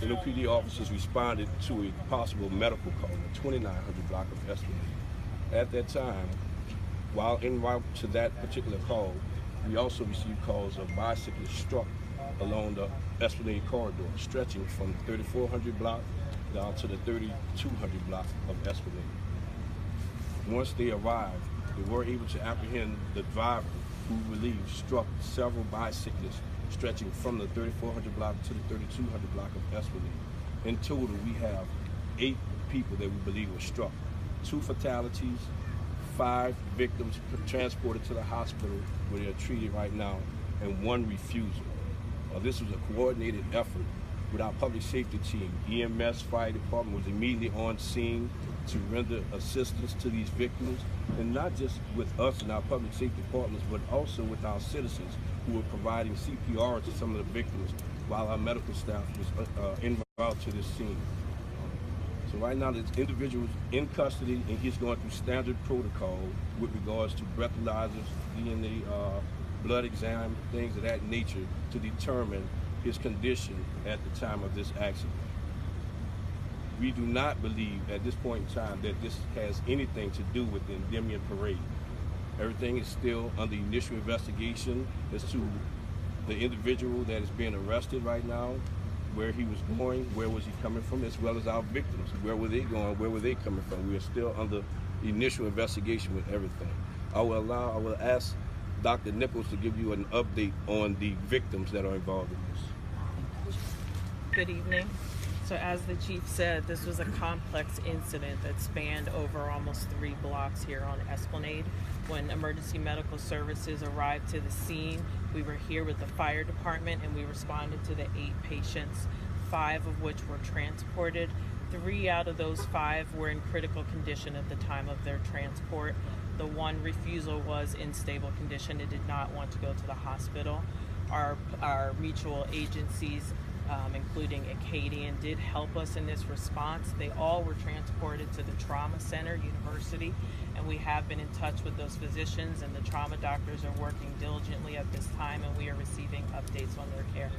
NOPD officers responded to a possible medical call at 2900 block of Esplanade. At that time, while en route to that particular call, we also received calls of bicyclists struck along the Esplanade corridor, stretching from the 3400 block down to the 3200 block of Esplanade. Once they arrived, they were able to apprehend the driver, who believed struck several bicyclists stretching from the 3400 block to the 3200 block of Esplanade. In total, we have 8 people that we believe were struck. 2 fatalities, 5 victims transported to the hospital where they are treated right now, and 1 refusal. This was a coordinated effort with our public safety team. EMS fire department was immediately on scene to render assistance to these victims, and not just with us and our public safety departments, but also with our citizens who were providing CPR to some of the victims while our medical staff was en route to this scene. So right now, this individual is in custody, and he's going through standard protocol with regards to breathalyzers, DNA, blood exam, things of that nature to determine his condition at the time of this accident. We do not believe at this point in time that this has anything to do with the Endymion parade. Everything is still under initial investigation as to the individual that is being arrested right now, where he was going, where was he coming from, as well as our victims. Where were they going, where were they coming from? We are still under initial investigation with everything. I will ask Dr. Nichols to give you an update on the victims that are involved in this. Good evening. So as the chief said, this was a complex incident that spanned over almost 3 blocks here on Esplanade. When emergency medical services arrived to the scene, we were here with the fire department and we responded to the 8 patients, 5 of which were transported. 3 out of those 5 were in critical condition at the time of their transport. The 1 refusal was in stable condition. It did not want to go to the hospital. Our mutual agencies, including Acadian, did help us in this response. They all were transported to the Trauma Center, University, and we have been in touch with those physicians, and the trauma doctors are working diligently at this time, and we are receiving updates on their care.